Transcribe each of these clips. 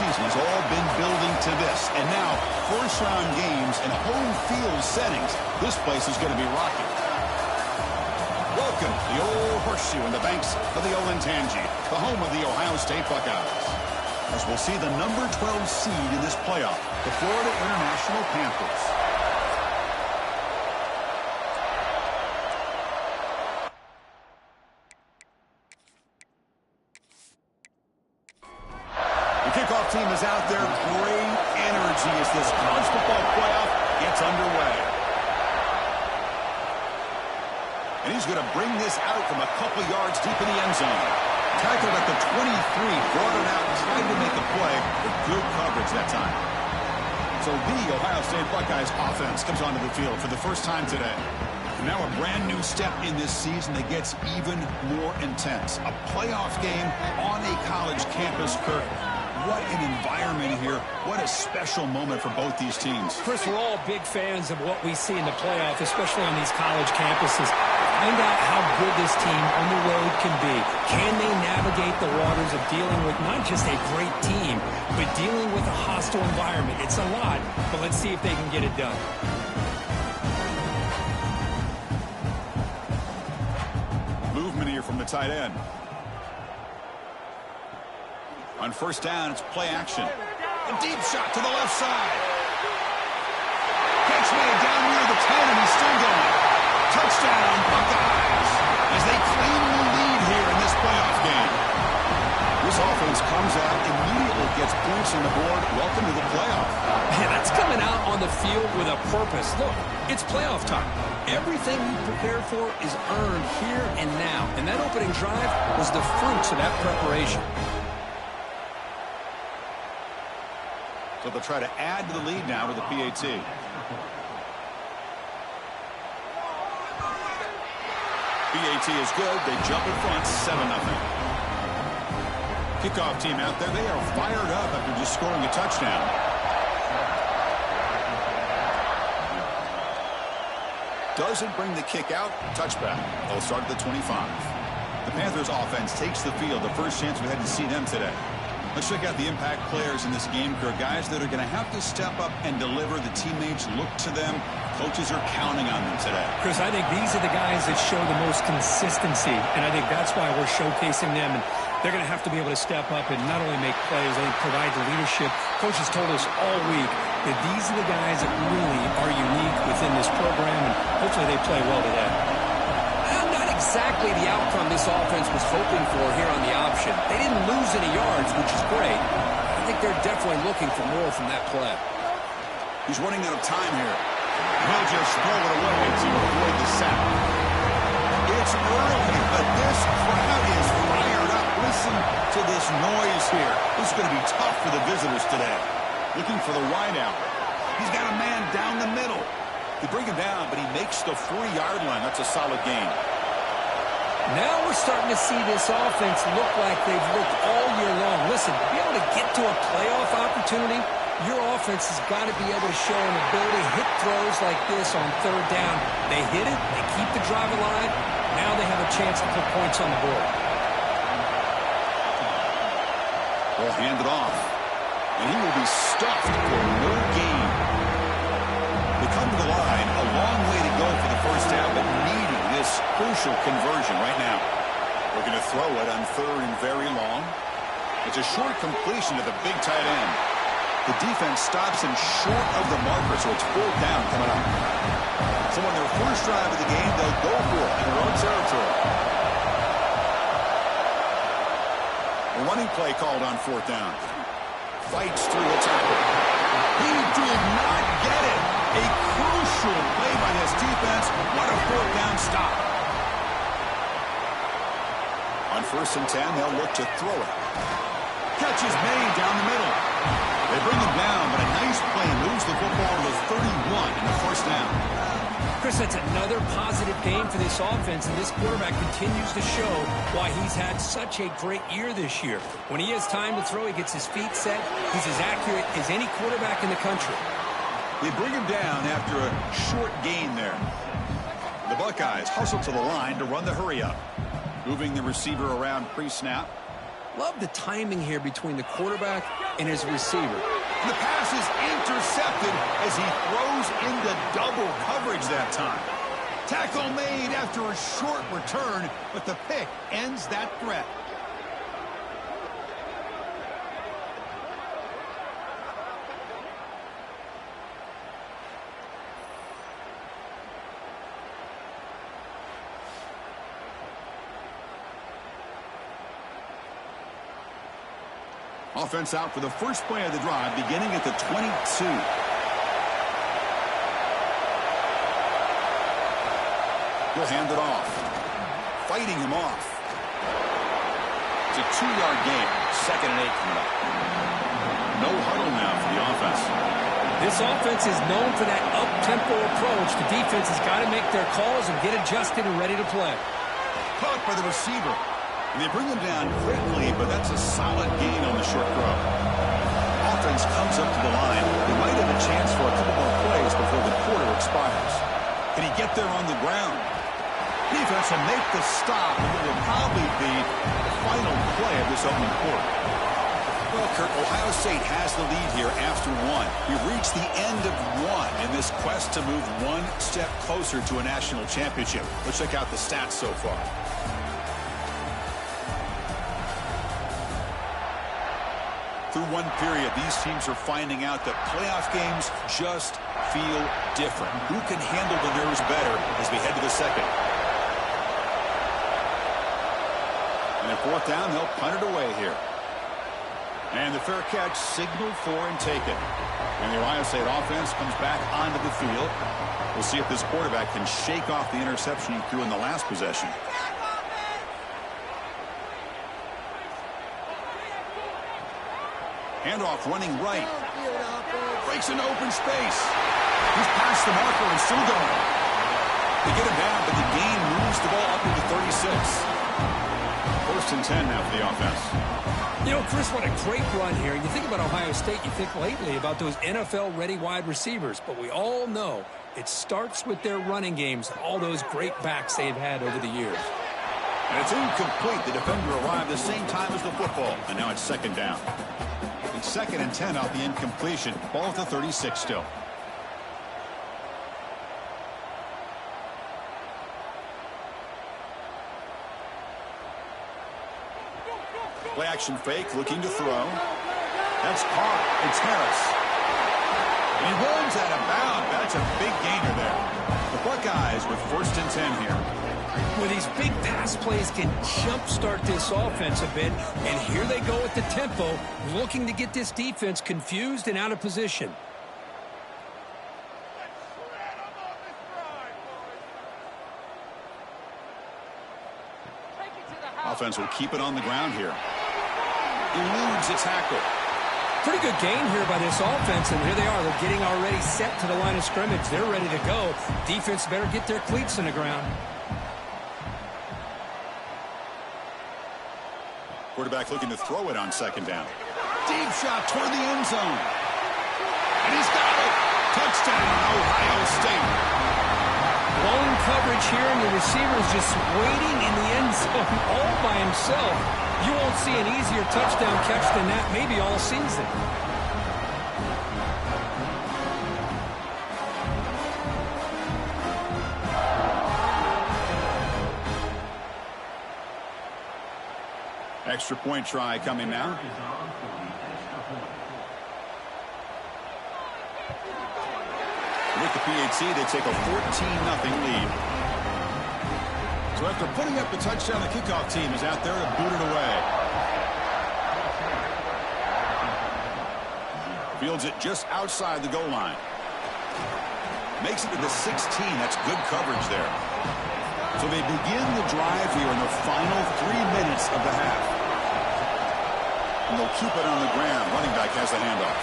season has all been building to this. And now, first-round games and home field settings. This place is going to be rocking. Welcome to the old horseshoe in the banks of the Olentangy, the home of the Ohio State Buckeyes. As we'll see the number 12 seed in this playoff, the Florida International Panthers. The kickoff team is out there. Great energy as this college football playoff gets underway. And he's going to bring this out from a couple yards deep in the end zone. Tackled at the 23, brought it out, tried to make the play with good coverage that time. So the Ohio State Buckeyes offense comes onto the field for the first time today. And now a brand new step in this season that gets even more intense. A playoff game on a college campus, Kirk. What an environment here. What a special moment for both these teams. Chris, we're all big fans of what we see in the playoff, especially on these college campuses. Find out how good this team on the road can be. Can they navigate the waters of dealing with not just a great team, but dealing with a hostile environment? It's a lot, but let's see if they can get it done. Movement here from the tight end. On first down, it's play action. A deep shot to the left side. Catch made down near the 10, and he's still going. Touchdown, Buckeyes, as they claim the lead here in this playoff game. This offense comes out, immediately gets points on the board. Welcome to the playoff. Man, that's coming out on the field with a purpose. Look, it's playoff time. Everything you prepared for is earned here and now. And that opening drive was the fruits of that preparation. So they'll try to add to the lead now with the PAT. PAT is good. They jump in front, 7-0. Kickoff team out there. They are fired up after just scoring a touchdown. Doesn't bring the kick out. Touchback. They'll start at the 25. The Panthers offense takes the field. The first chance we had to see them today. Let's check out the impact players in this game, Kirk. Guys that are going to have to step up and deliver. The teammates look to them. Coaches are counting on them today. Chris, I think these are the guys that show the most consistency, and I think that's why we're showcasing them. And they're going to have to be able to step up and not only make plays, I think provide the leadership. Coaches told us all week that these are the guys that really are unique within this program, and hopefully they play well today. Exactly the outcome this offense was hoping for here on the option. They didn't lose any yards, which is great. I think they're definitely looking for more from that play. He's running out of time here. He'll just throw it away to avoid the sack. It's early, but this crowd is fired up. Listen to this noise here. This is going to be tough for the visitors today. Looking for the wideout. He's got a man down the middle. They bring him down, but he makes the 4-yard line. That's a solid gain. Now we're starting to see this offense look like they've looked all year long. Listen, to be able to get to a playoff opportunity, your offense has got to be able to show an ability to hit throws like this on third down. They hit it, they keep the drive alive. Now they have a chance to put points on the board. They'll hand it off, and he will be stuffed for no gain. They come to the line, a long way to go for the first down, but needing this crucial conversion right now. We're going to throw it on third and very long. It's a short completion to the big tight end. The defense stops him short of the marker, so it's fourth down coming up. So on their first drive of the game, they'll go for it in their own territory. A running play called on fourth down. Fights through the tackle. He did not get it. A crucial play by this defense. What a fourth down stop. On first and 10, they'll look to throw it. Catch is made down the middle. They bring him down, but a nice play moves the football to the 31 in the first down. Chris, that's another positive game for this offense, and this quarterback continues to show why he's had such a great year this year. When he has time to throw, he gets his feet set. He's as accurate as any quarterback in the country. They bring him down after a short gain there. The Buckeyes hustle to the line to run the hurry up. Moving the receiver around pre-snap. Love the timing here between the quarterback and his receiver. The pass is intercepted as he throws into double coverage that time. Tackle made after a short return, but the pick ends that threat. Offense out for the first play of the drive, beginning at the 22. He'll hand it off. Fighting him off. It's a 2-yard gain. 2nd and 8 coming up. No huddle now for the offense. This offense is known for that up-tempo approach. The defense has got to make their calls and get adjusted and ready to play. Caught by the receiver. And they bring him down quickly, but that's a solid gain on the short throw. Offense comes up to the line. They might have a chance for a couple more plays before the quarter expires. Can he get there on the ground? Defense will make the stop, and it will probably be the final play of this opening quarter. Well, Kurt, Ohio State has the lead here after 1. We've reached the end of 1 in this quest to move one step closer to a national championship. Let's check out the stats so far. Through one period, these teams are finding out that playoff games just feel different. Who can handle the nerves better as we head to the second? And at 4th down, they'll punt it away here. And the fair catch signaled for and taken. And the Ohio State offense comes back onto the field. We'll see if this quarterback can shake off the interception he threw in the last possession. Handoff running right. Breaks into open space. He's past the marker and still going. They get him down, but the gain moves the ball up into 36. 1st and 10 now for the offense. You know, Chris, what a great run here. You think about Ohio State, you think lately about those NFL-ready wide receivers, but we all know it starts with their running games and all those great backs they've had over the years. And it's incomplete. The defender arrived the same time as the football, and now it's 2nd down. 2nd and 10 off the incompletion. Ball at the 36 still. Play action fake, looking to throw. That's caught. It's Harris. And he runs out of bounds. That's a big gainer there. The Buckeyes with 1st and 10 here. Well, these big pass plays can jumpstart this offense a bit, and here they go at the tempo, looking to get this defense confused and out of position. Offense will keep it on the ground here. Eludes a tackle. Pretty good gain here by this offense, and here they are. They're getting already set to the line of scrimmage. They're ready to go. Defense better get their cleats in the ground. Quarterback looking to throw it on 2nd down. Deep shot toward the end zone. And he's got it. Touchdown, Ohio State. Blown coverage here, and the receiver is just waiting in the end zone all by himself. You won't see an easier touchdown catch than that maybe all season. Extra point try coming now. With the PAT, they take a 14-0 lead. So after putting up the touchdown, the kickoff team is out there to boot it away. Fields it just outside the goal line. Makes it to the 16. That's good coverage there. So they begin the drive here in the final 3 minutes of the half. And they'll keep it on the ground. Running back has the handoff.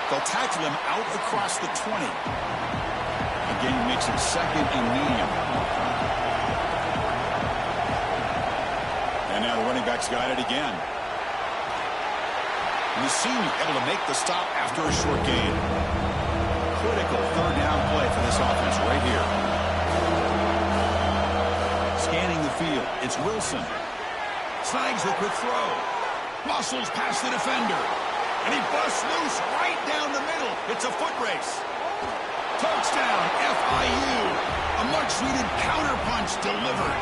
They'll tackle him out across the 20. Again, makes it 2nd and medium. And now the running back's got it again. And the senior able to make the stop after a short gain. Critical 3rd down play for this offense right here. Scanning the field, it's Wilson. Snags the quick throw. Muscles past the defender. And he busts loose right down the middle. It's a foot race. Touchdown, FIU. A much-needed counterpunch delivered.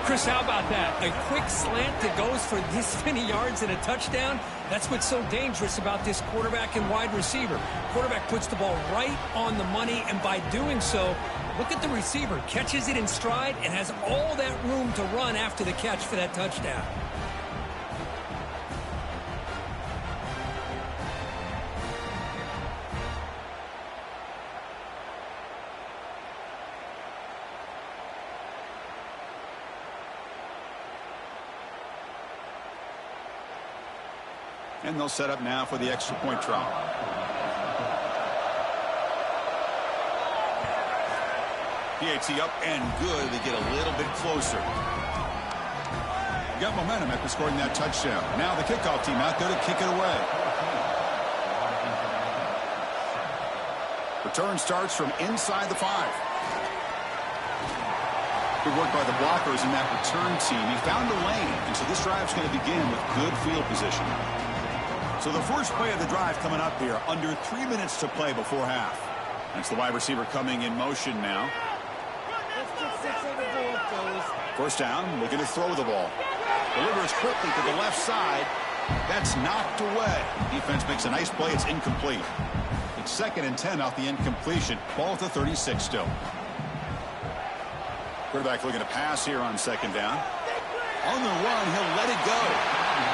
Chris, how about that? A quick slant that goes for this many yards and a touchdown. That's what's so dangerous about this quarterback and wide receiver. Quarterback puts the ball right on the money, and by doing so, look at the receiver. Catches it in stride and has all that room to run after the catch for that touchdown. And they'll set up now for the extra point try. PAT up and good. They get a little bit closer. Got momentum after scoring that touchdown. Now the kickoff team out there to kick it away. Return starts from inside the 5. Good work by the blockers in that return team. He found a lane, and so this drive's going to begin with good field position. So the first play of the drive coming up here, under 3 minutes to play before half. That's the wide receiver coming in motion now. First down, looking to throw the ball. Delivers quickly to the left side. That's knocked away. Defense makes a nice play. It's incomplete. It's 2nd and 10 off the incompletion. Ball at the 36 still. Quarterback looking to pass here on 2nd down. On the run, he'll let it go.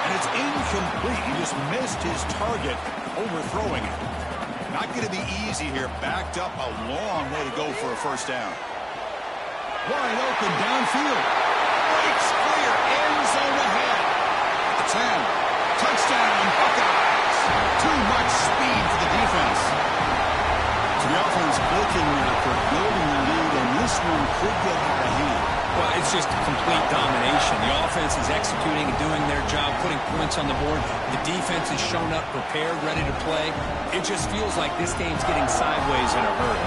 And it's incomplete. He just missed his target, overthrowing it. Not going to be easy here. Backed up a long way to go for a first down. Wide open downfield. Breaks clear. End zone ahead. 10. Touchdown, Buckeyes. Too much speed for the defense. So the offense looking now for building the lead, and this one could get out of hand. Well, it's just complete domination. The offense is executing and doing their job, putting points on the board. The defense has shown up, prepared, ready to play. It just feels like this game's getting sideways in a hurry.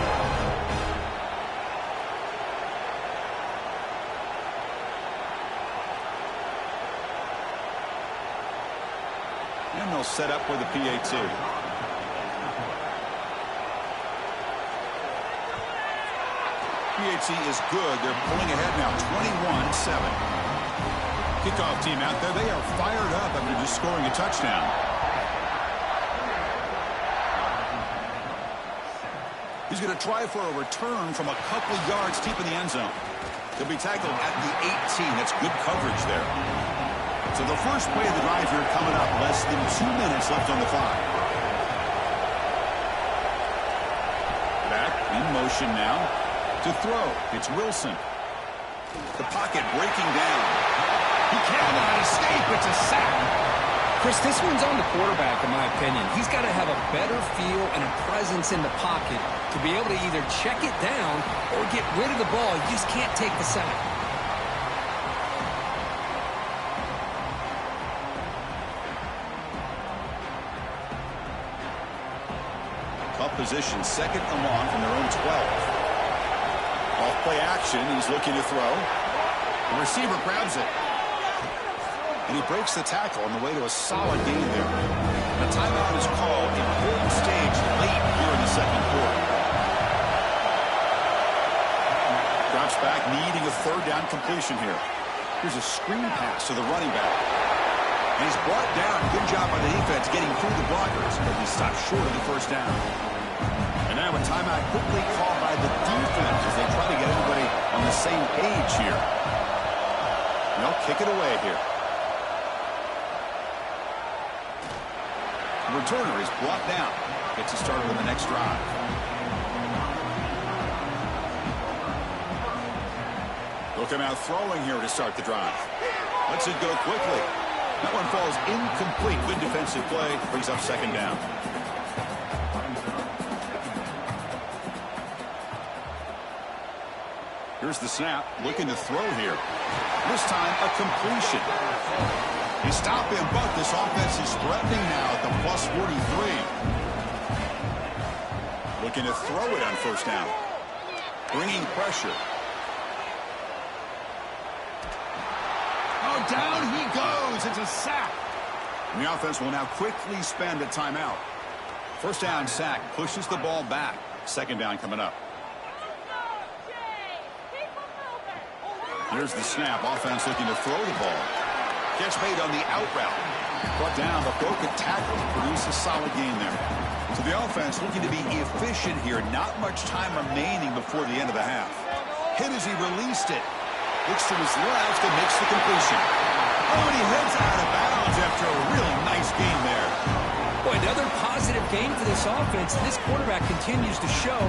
And they'll set up with the PAT. PAT is good. They're pulling ahead now, 21-7. Kickoff team out there. They are fired up after just scoring a touchdown. He's going to try for a return from a couple yards deep in the end zone. He'll be tackled at the 18. That's good coverage there. So the first play of the drive here coming up. Less than 2 minutes left on the clock. Back in motion now. To throw, it's Wilson. The pocket breaking down. He cannot escape. It's a sack. Chris, this one's on the quarterback, in my opinion. He's got to have a better feel and a presence in the pocket to be able to either check it down or get rid of the ball. You just can't take the sack. Tough position, 2nd and long from their own 12. Off-play action, he's looking to throw. The receiver grabs it. And he breaks the tackle on the way to a solid gain there. The timeout is called. Important stage late here in the 2nd quarter. Drops back, needing a 3rd down completion here. Here's a screen pass to the running back. And he's brought down. Good job by the defense getting through the blockers, but he stopped short of the first down. And now a timeout quickly called by the defense as they try to get everybody on the same page here. And they'll kick it away here. The returner is brought down. Gets it started on the next drive. They'll come out throwing here to start the drive. Lets it go quickly. That one falls incomplete. Good defensive play. Brings up 2nd down. Here's the snap, looking to throw here. This time, a completion. They stop him, but this offense is threatening now at the plus 43. Looking to throw it on 1st down. Bringing pressure. Oh, down he goes. It's a sack. And the offense will now quickly spend a timeout. First down sack pushes the ball back. Second down coming up. Here's the snap. Offense looking to throw the ball. Catch made on the out route. Brought down, but broken tackle to produce a solid gain there. So the offense looking to be efficient here. Not much time remaining before the end of the half. Hit as he released it. Looks to his left and makes the completion. Oh, and he heads out of bounds after a really nice gain there. Boy, another positive gain for this offense. This quarterback continues to show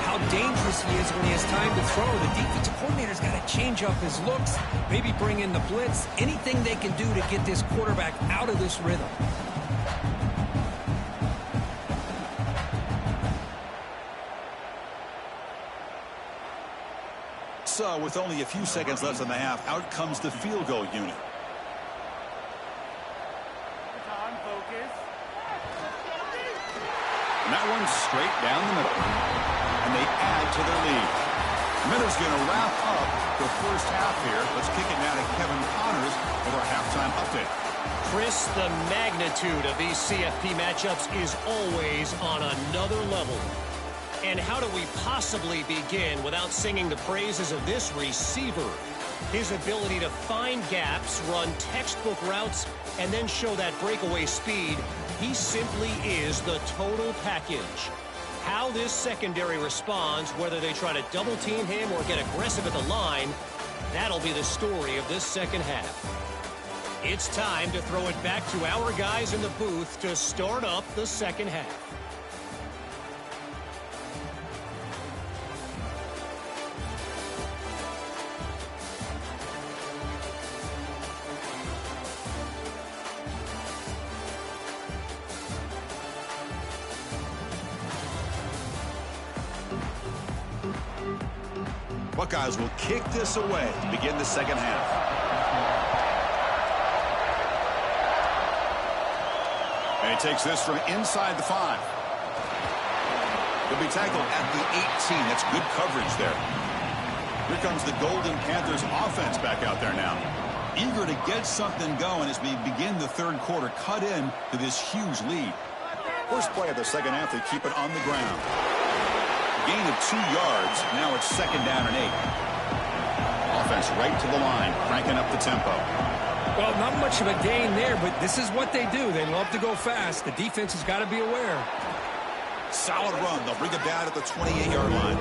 how dangerous he is when he has time to throw. The defensive coordinator's got to change up his looks, maybe bring in the blitz, anything they can do to get this quarterback out of this rhythm. So, with only a few seconds left in the half, out comes the field goal unit. And that one's straight down the middle. And they add to their lead. Miller's going to wrap up the first half here. Let's kick it now to Kevin Connors with our halftime update. Chris, the magnitude of these CFP matchups is always on another level. And how do we possibly begin without singing the praises of this receiver? His ability to find gaps, run textbook routes, and then show that breakaway speed. He simply is the total package. How this secondary responds, whether they try to double team him or get aggressive at the line, that'll be the story of this second half. It's time to throw it back to our guys in the booth to start up the second half. Buckeyes will kick this away to begin the second half. And he takes this from inside the 5. He'll be tackled at the 18. That's good coverage there. Here comes the Golden Panthers offense back out there now. Eager to get something going as we begin the third quarter. Cut in to this huge lead. First play of the second half, they keep it on the ground. Gain of 2 yards. Now it's second down and 8. Offense right to the line, cranking up the tempo. Well, not much of a gain there, but this is what they do. They love to go fast. The defense has got to be aware. Solid run. They'll bring it down at the 28-yard line.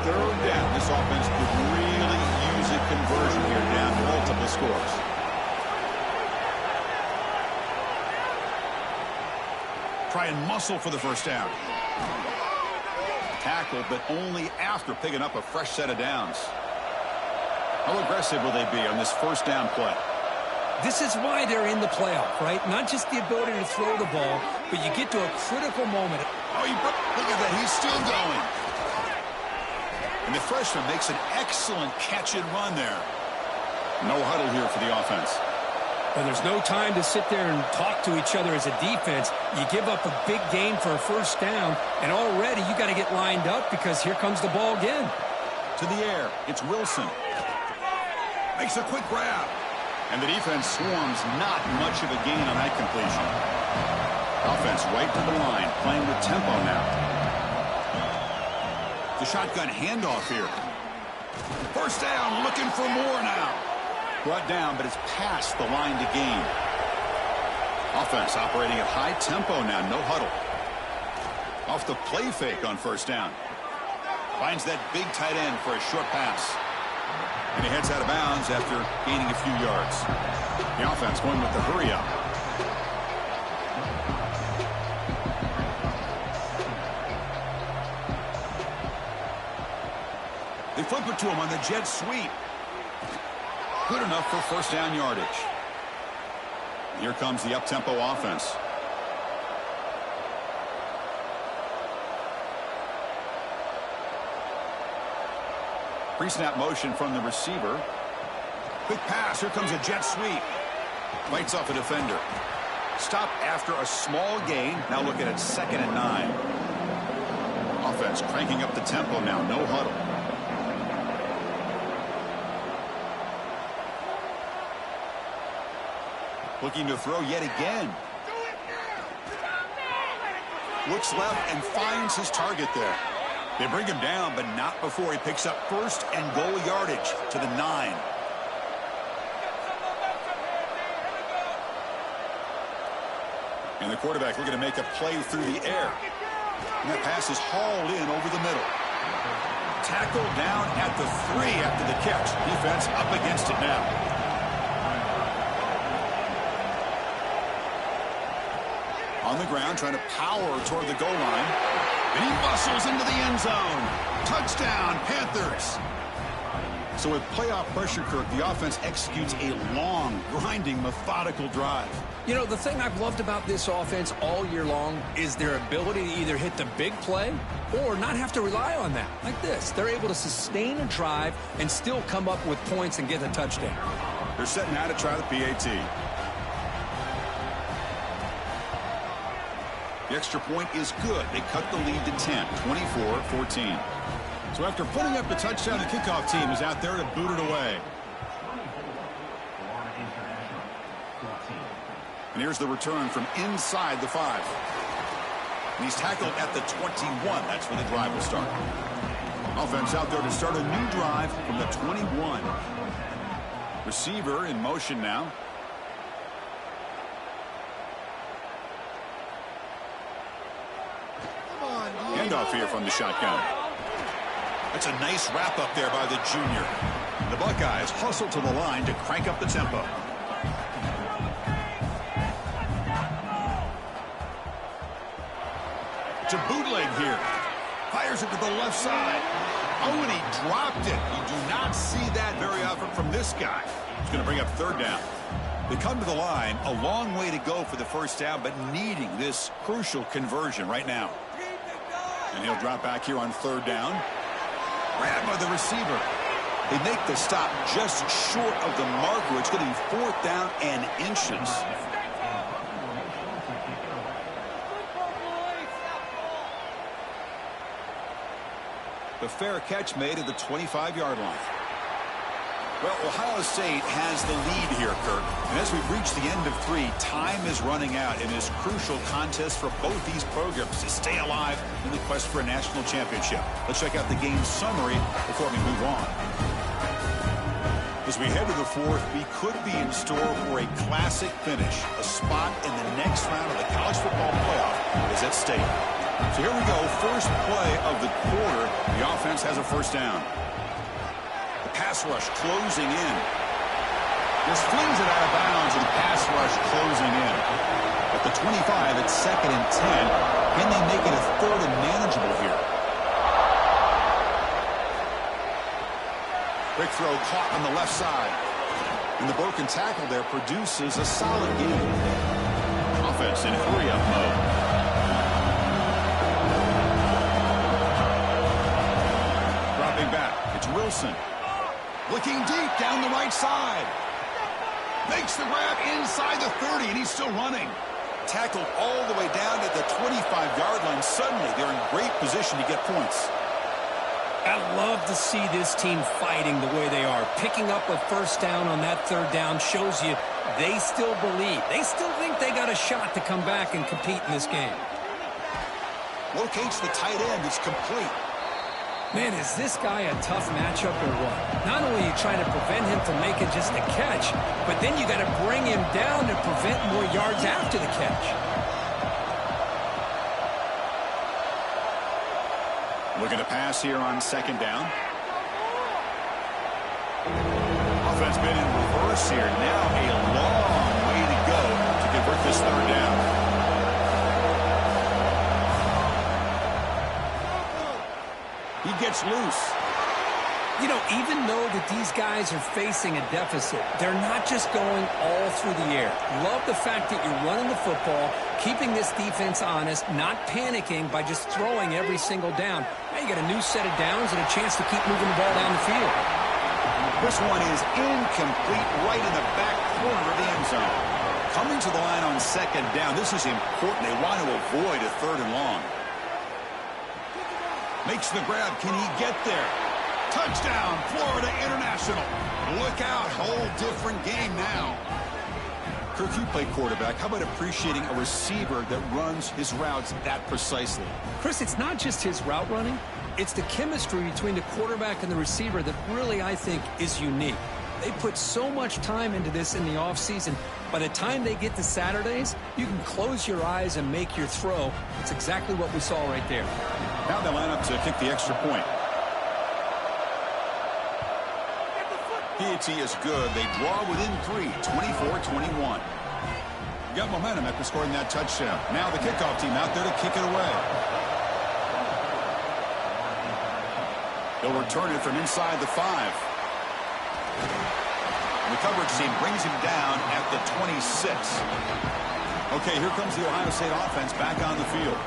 Third down. This offense could really use a conversion here down to multiple scores. Try and muscle for the first down. Tackle, but only after picking up a fresh set of downs. How aggressive will they be on this first down play? This is why they're in the playoff, right? Not just the ability to throw the ball, but you get to a critical moment. Oh, look at that. He's still going. And the freshman makes an excellent catch and run there. No huddle here for the offense. And there's no time to sit there and talk to each other as a defense. You give up a big gain for a first down, and already you got to get lined up because here comes the ball again. To the air, it's Wilson. Makes a quick grab. And the defense swarms, not much of a gain on that completion. Offense right to the line, playing with tempo now. The shotgun handoff here. First down, looking for more now. Brought down, but it's past the line to gain. Offense operating at high tempo now, no huddle. Off the play fake on first down. Finds that big tight end for a short pass. And he heads out of bounds after gaining a few yards. The offense going with the hurry up. They flip it to him on the jet sweep. Good enough for first down yardage. Here comes the up-tempo offense. Pre-snap motion from the receiver. Quick pass. Here comes a jet sweep. Bites off a defender. Stop after a small gain. Now looking at 2nd and 9. Offense cranking up the tempo now. No huddle. Looking to throw yet again. Looks left and finds his target there. They bring him down, but not before he picks up first and goal yardage to the 9. And the quarterback looking to make a play through the air. And that pass is hauled in over the middle. Tackled down at the 3 after the catch. Defense up against it now. On the ground, trying to power toward the goal line. And he bustles into the end zone. Touchdown, Panthers. So with playoff pressure, Kirk, the offense executes a long, grinding, methodical drive. You know, the thing I've loved about this offense all year long is their ability to either hit the big play or not have to rely on that. Like this. They're able to sustain a drive and still come up with points and get a touchdown. They're setting out to try the PAT. The extra point is good. They cut the lead to 10, 24-14. So after putting up the touchdown, the kickoff team is out there to boot it away. And here's the return from inside the 5. And he's tackled at the 21. That's where the drive will start. Offense out there to start a new drive from the 21. Receiver in motion now. Handoff here from the shotgun. That's a nice wrap up there by the junior. The Buckeyes hustle to the line to crank up the tempo. It's a bootleg here. Fires it to the left side. Oh, and he dropped it. You do not see that very often from this guy. He's going to bring up 3rd down. They come to the line, a long way to go for the first down, but needing this crucial conversion right now. And he'll drop back here on 3rd down. Grabbed by the receiver. They make the stop just short of the marker. It's going to be 4th down and inches. The fair catch made at the 25-yard line. Well, Ohio State has the lead here, Kirk. And as we've reached the end of 3, time is running out in this crucial contest for both these programs to stay alive in the quest for a national championship. Let's check out the game summary before we move on. As we head to the 4th, we could be in store for a classic finish. A spot in the next round of the college football playoff is at stake. So here we go, first play of the quarter. The offense has a first down. The pass rush closing in. Just flings it out of bounds, and the pass rush closing in. At the 25, it's 2nd and 10. Can they make it a 3rd and manageable here? Quick throw caught on the left side. And the broken tackle there produces a solid gain. Offense in hurry-up mode. Back. It's Wilson. Looking deep down the right side. Makes the grab inside the 30, and he's still running. Tackled all the way down to the 25-yard line. Suddenly, they're in great position to get points. I love to see this team fighting the way they are. Picking up a first down on that 3rd down shows you they still believe. They still think they got a shot to come back and compete in this game. Locates the tight end. It's complete. Man, is this guy a tough matchup or what? Not only are you trying to prevent him from making just a catch, but then you got to bring him down to prevent more yards after the catch. Looking to pass here on 2nd down. Offense been in reverse here. Now a long way to go to convert this 3rd down. He gets loose. You know, even though that these guys are facing a deficit, they're not just going all through the air. Love the fact that you're running the football, keeping this defense honest, not panicking by just throwing every single down. Now you got a new set of downs and a chance to keep moving the ball down the field. This one is incomplete right in the back corner of the end zone. Coming to the line on 2nd down. This is important. They want to avoid a 3rd and long. Makes the grab. Can he get there? Touchdown, Florida International. Look out. Whole different game now. Kirk, you play quarterback. How about appreciating a receiver that runs his routes that precisely? Chris, it's not just his route running. It's the chemistry between the quarterback and the receiver that really, I think, is unique. They put so much time into this in the offseason. By the time they get to Saturdays, you can close your eyes and make your throw. It's exactly what we saw right there. Now they line up to kick the extra point. PAT is good. They draw within 3, 24-21. Got momentum after scoring that touchdown. Now the kickoff team out there to kick it away. They'll return it from inside the 5. The coverage team brings him down at the 26. Okay, here comes the Ohio State offense back on the field.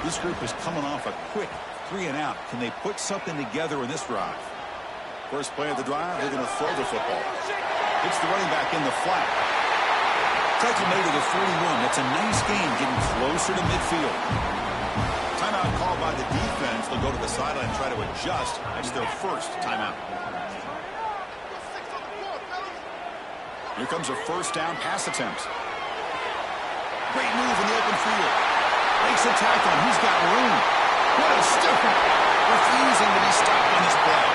This group is coming off a quick 3-and-out. Can they put something together in this drive? First play of the drive, they're going to throw the football. It's the running back in the flat. Tackle made at the 41. That's a nice gain, getting closer to midfield. Timeout called by the defense. They'll go to the sideline and try to adjust. That's their first timeout. Here comes a first down pass attempt. Great move in the open field. Makes a tackle. He's got room. What a stiffer. Refusing to be stopped on this play.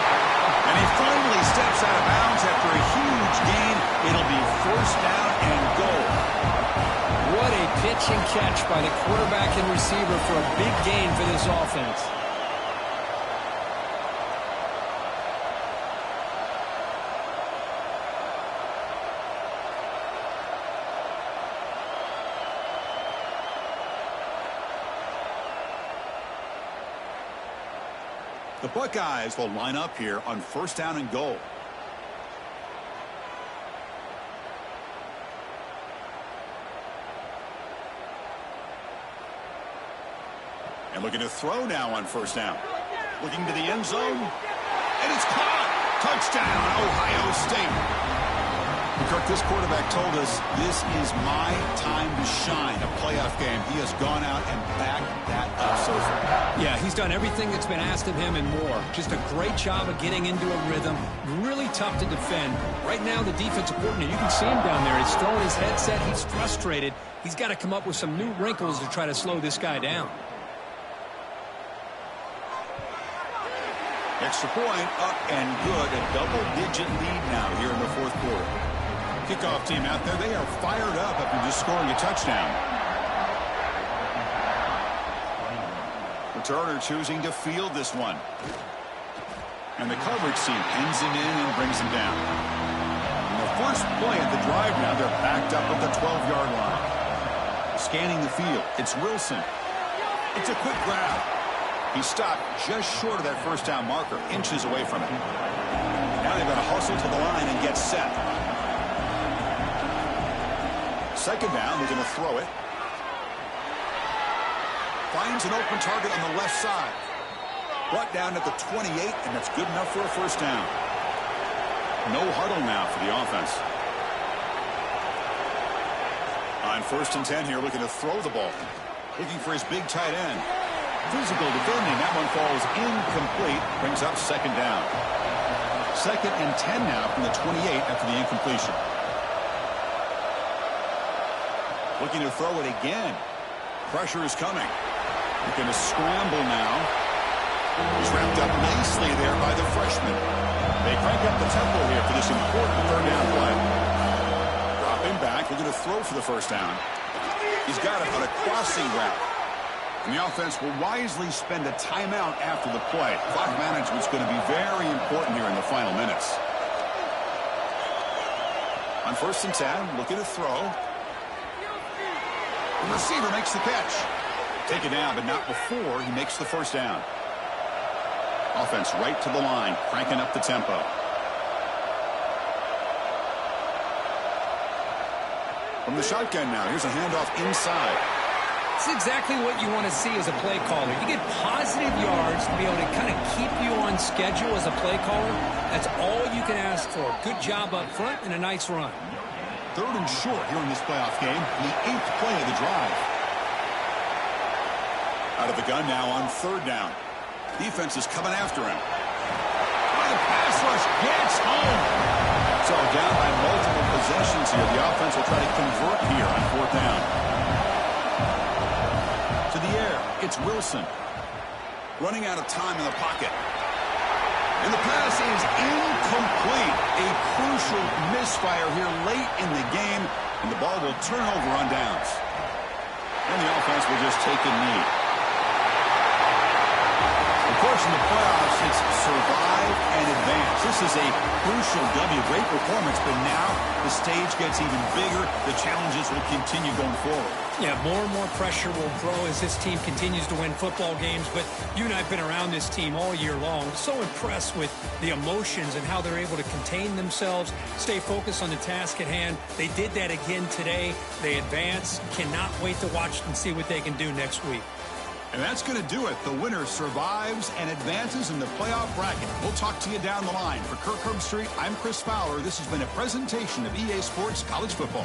And he finally steps out of bounds after a huge gain. It'll be first down and goal. What a pitch and catch by the quarterback and receiver for a big gain for this offense. The Buckeyes will line up here on first down and goal. And looking to throw now on first down. Looking to the end zone. And it's caught. Touchdown, Ohio State. Kirk, this quarterback told us this is my time to shine. A playoff game. He has gone out and backed that up so far. Yeah, he's done everything that's been asked of him and more. Just a great job of getting into a rhythm. Really tough to defend. Right now, the defensive coordinator, you can see him down there. He's throwing his headset. He's frustrated. He's got to come up with some new wrinkles to try to slow this guy down. Extra point up and good. A double-digit lead now here in the fourth quarter. Kickoff team out there, they are fired up after just scoring a touchdown. Returner choosing to field this one. And the coverage team pins him in and brings him down. And the first play of the drive now, they're backed up at the 12-yard line. Scanning the field, it's Wilson. It's a quick grab. He stopped just short of that first down marker, inches away from it. Now they've got to hustle to the line and get set. Second down, they're going to throw it. Finds an open target on the left side. Brought down at the 28, and that's good enough for a first down. No huddle now for the offense. On first and 10 here, looking to throw the ball. Looking for his big tight end. Physical defending. That one falls incomplete. Brings up second down. Second and 10 now from the 28 after the incompletion. Looking to throw it again. Pressure is coming. Looking to scramble now. He's wrapped up nicely there by the freshman. They crank up the tempo here for this important third down play. Dropping back. Looking to throw for the first down. He's got it on a crossing route. And the offense will wisely spend a timeout after the play. Clock management's going to be very important here in the final minutes. On first and 10, looking to throw. The receiver makes the catch. Taken down, but not before he makes the first down. Offense right to the line, cranking up the tempo. From the shotgun now, here's a handoff inside. It's exactly what you want to see as a play caller. You get positive yards to be able to kind of keep you on schedule as a play caller. That's all you can ask for. Good job up front and a nice run. Third and short here in this playoff game. The 8th play of the drive. Out of the gun now on third down. Defense is coming after him. The pass rush gets home. So down by multiple possessions here. The offense will try to convert here on 4th down. To the air, it's Wilson. Running out of time in the pocket. And the pass is incomplete. A crucial misfire here late in the game. And the ball will turn over on downs. And the offense will just take a knee. Of course, in the playoffs, it's survive and advance. This is a crucial W. Great performance, but now the stage gets even bigger. The challenges will continue going forward. Yeah, more and more pressure will grow as this team continues to win football games. But you and I have been around this team all year long. So impressed with the emotions and how they're able to contain themselves, stay focused on the task at hand. They did that again today. They advance. Cannot wait to watch and see what they can do next week. And that's going to do it. The winner survives and advances in the playoff bracket. We'll talk to you down the line. For Kirk Herbstreit, I'm Chris Fowler. This has been a presentation of EA Sports College Football.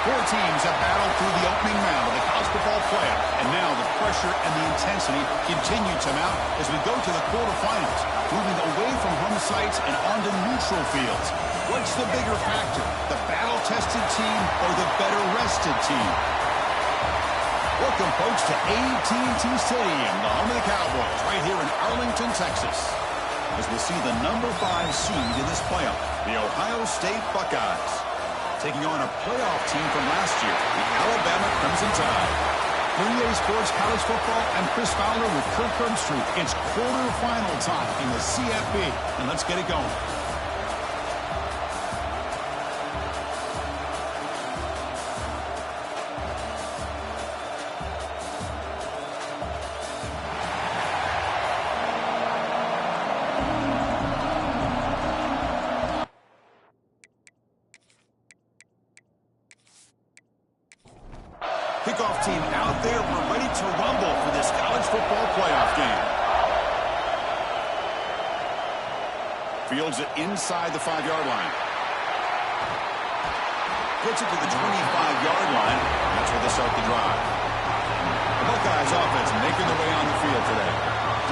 Four teams have battled through the opening round of the college football playoff, and now the pressure and the intensity continue to mount as we go to the quarterfinals, moving away from home sites and onto neutral fields. What's the bigger factor, the battle-tested team or the better-rested team? Welcome, folks, to AT&T Stadium, the home of the Cowboys, right here in Arlington, Texas, as we see the number 5 seed in this playoff, the Ohio State Buckeyes, taking on a playoff team from last year, the Alabama Crimson Tide. For EA Sports College Football, I'm Chris Fowler with Kirk Herbstreit. It's quarterfinal time in the CFP, and let's get it going. there. We're ready to rumble for this college football playoff game. Fields it inside the 5-yard line. Puts it to the 25-yard line. That's where they start the drive. The Buckeyes offense making their way on the field today.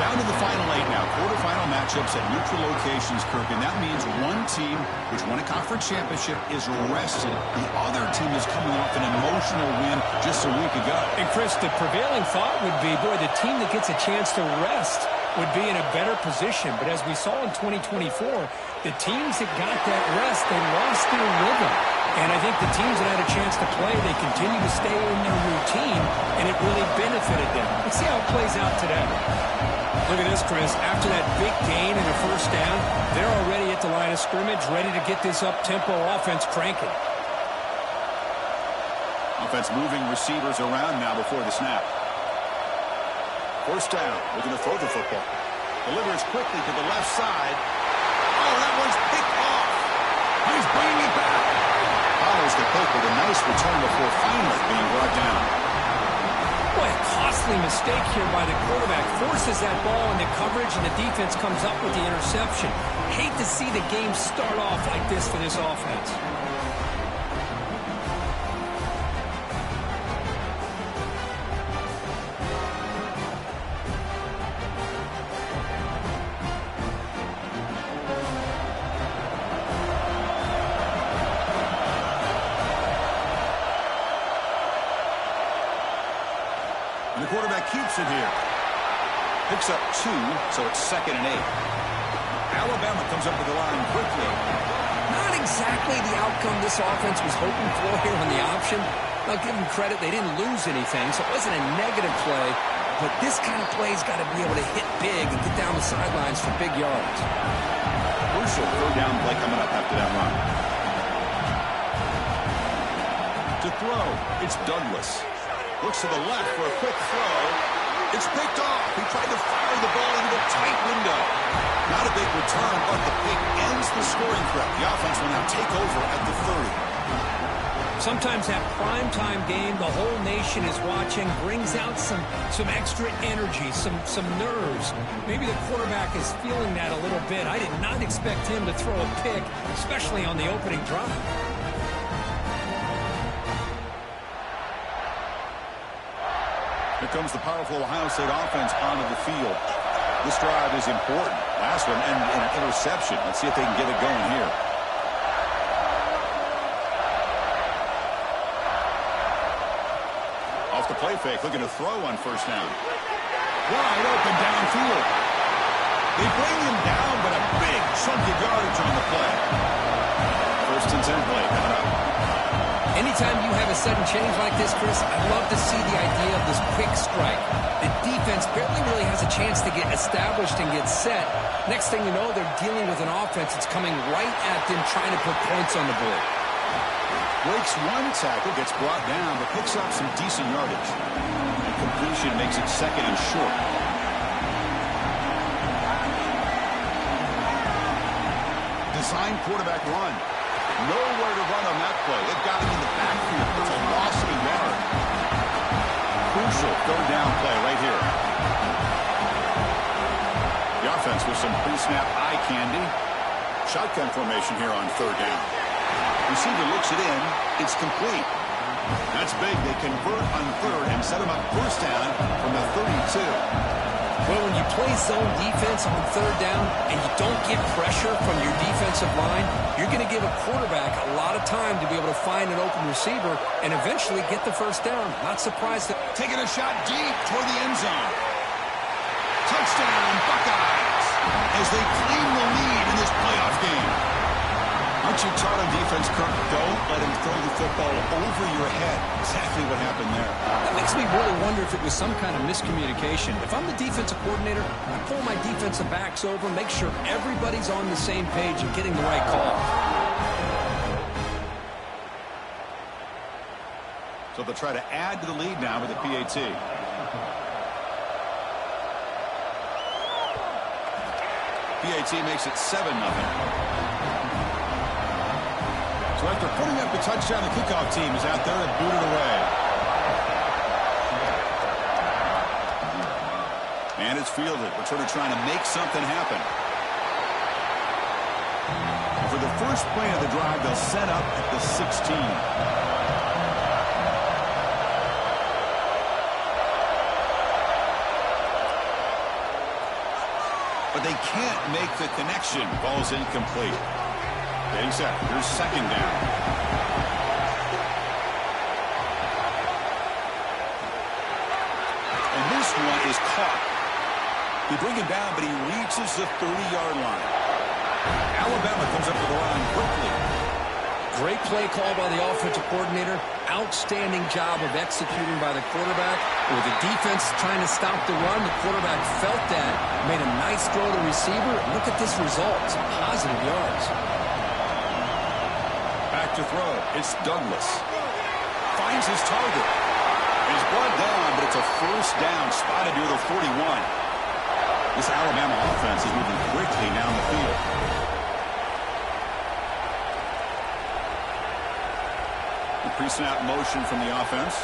Down to the final 8 now. Quarterfinal matchups at neutral locations, Kirk. And that means one team, which won a conference championship, is rested. The other team is coming off an emotional win just a week ago. And, Chris, the prevailing thought would be, boy, the team that gets a chance to rest would be in a better position. But as we saw in 2024, the teams that got that rest, they lost their rhythm. And I think the teams that had a chance to play, they continue to stay in their routine, and it really benefited them. Let's see how it plays out today. Look at this, Chris. After that big gain and a first down, they're already at the line of scrimmage, ready to get this up-tempo offense cranking. Offense moving receivers around now before the snap. First down, looking to throw the football. Delivers quickly to the left side. Oh, that one's picked off. He's bringing it back. Follows the pick with a nice return before finally being brought down. Boy, a costly mistake here by the quarterback. Forces that ball into coverage, and the defense comes up with the interception. Hate to see the game start off like this for this offense. And the quarterback keeps it here. Picks up 2, so it's 2nd and 8. Alabama comes up to the line quickly. Not exactly the outcome this offense was hoping for here on the option. I'll give them credit, they didn't lose anything, so it wasn't a negative play. But this kind of play's got to be able to hit big and get down the sidelines for big yards. Crucial third down play coming up after that run. To throw, it's Douglas. Looks to the left for a quick throw. It's picked off. He tried to fire the ball into a tight window. Not a big return, but the pick ends the scoring threat. The offense will now take over at the 30. Sometimes that primetime game, the whole nation is watching, brings out some extra energy, some nerves. Maybe the quarterback is feeling that a little bit. I did not expect him to throw a pick, especially on the opening drive. Here comes the powerful Ohio State offense onto the field. This drive is important. Last one, and an interception. Let's see if they can get it going here. Off the play fake, looking to throw on first down. Wide open downfield. They bring him down, but a big chunk of yardage on the play. 1st and 10 play coming up. Anytime you have a sudden change like this, Chris, I love to see the idea of this quick strike. The defense barely really has a chance to get established and get set. Next thing you know, they're dealing with an offense that's coming right at them, trying to put points on the board. Breaks one tackle, gets brought down, but picks up some decent yardage. And completion makes it 2nd and short. Design quarterback run. Nowhere to run on that play. They've got him in the backfield. It's a loss of a yard. Crucial third down play right here. The offense with some pre-snap eye candy. Shotgun formation here on 3rd down. Receiver looks it in. It's complete. That's big. They convert on 3rd and set him up first down from the 32. Well, when you play zone defense on 3rd down and you don't get pressure from your defensive line, you're going to give a quarterback a lot of time to be able to find an open receiver and eventually get the first down. Not surprised that... Taking a shot deep toward the end zone. Touchdown, Buckeyes, as they claim the lead in this playoff game. Aren't you taught on defense, Kirk? Don't let him throw the football over your head. Exactly what happened there. That makes me really wonder if it was some kind of miscommunication. If I'm the defensive coordinator, I pull my defensive backs over, make sure everybody's on the same page and getting the right call. So they'll try to add to the lead now with the PAT. PAT makes it 7-0. So after putting up a touchdown, the kickoff team is out there and booted away. And it's fielded. Returner trying to make something happen. And for the first play of the drive, they'll set up at the 16. But they can't make the connection. Ball's incomplete. Getting set. Here's second down. And this one is caught. They bring him down, but he reaches the 30-yard line. Alabama comes up with the line quickly. Great play call by the offensive coordinator. Outstanding job of executing by the quarterback. With the defense trying to stop the run, the quarterback felt that, made a nice throw to the receiver. Look at this result. Some positive yards. Back to throw. It's Douglas. Finds his target. He's brought down, but it's a first down spotted near the 41. This Alabama offense is moving quickly down the field. The pre-snap motion from the offense.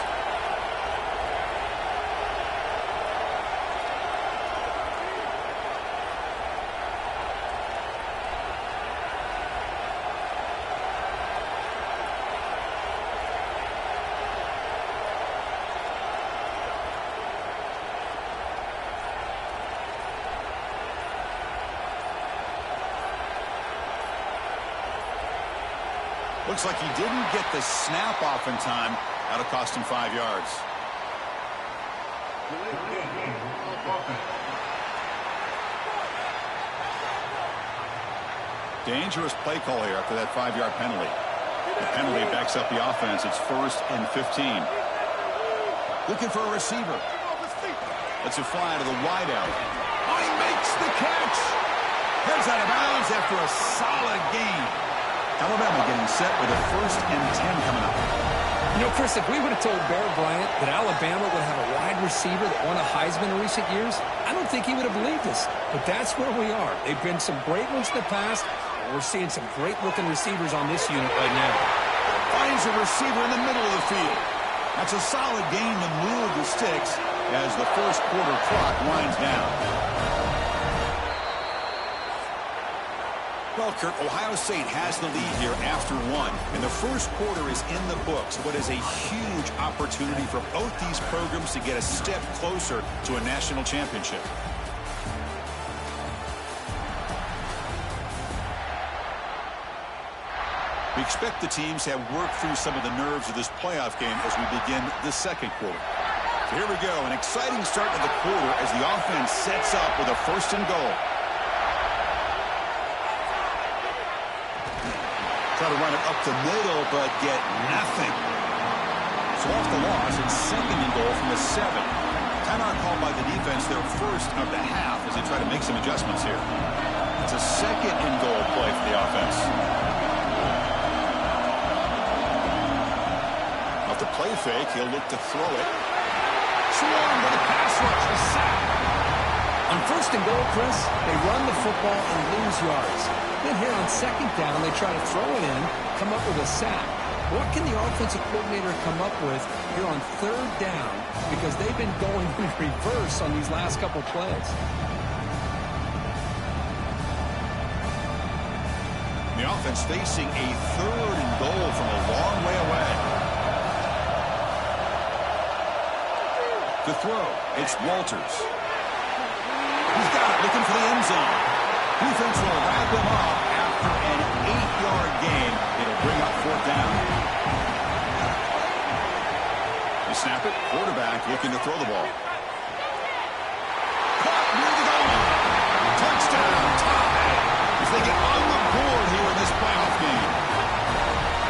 Looks like he didn't get the snap off in time. That'll cost him 5 yards. Dangerous play call here after that 5-yard penalty. The penalty backs up the offense. It's 1st and 15. Looking for a receiver. Lets it fly to the wideout. Oh, he makes the catch. Heads out of bounds after a solid gain. Alabama getting set with a 1st and 10 coming up. You know, Chris, if we would have told Bear Bryant that Alabama would have a wide receiver that won a Heisman in recent years, I don't think he would have believed us. But that's where we are. They've been some great ones in the past. We're seeing some great-looking receivers on this unit right now. Finds a receiver in the middle of the field. That's a solid gain to move the sticks as the first quarter clock winds down. Well, Kurt, Ohio State has the lead here after 1, and the first quarter is in the books. What is a huge opportunity for both these programs to get a step closer to a national championship. We expect the teams to have worked through some of the nerves of this playoff game as we begin the second quarter. So here we go, an exciting start to the quarter as the offense sets up with a 1st and goal. Try to run it up the middle, but get nothing. So off the loss, it's 2nd and goal from the 7. Timeout called by the defense, their first of the half as they try to make some adjustments here. It's a 2nd and goal play for the offense. Off the play fake, he'll look to throw it. Swarmed by the pass rush, a sack. On 1st and goal, Chris, they run the football and lose yards. Then here on 2nd down, they try to throw it in, come up with a sack. What can the offensive coordinator come up with here on 3rd down? Because they've been going in reverse on these last couple plays. The offense facing a 3rd and goal from a long way away. To throw, it's Walters. He's got it, looking for the end zone. Defense will wrap him up after an 8-yard gain. It'll bring up 4th down. They snap it. Quarterback looking to throw the ball. Caught near the goal line. Touchdown, tie. As they get on the board here in this playoff game.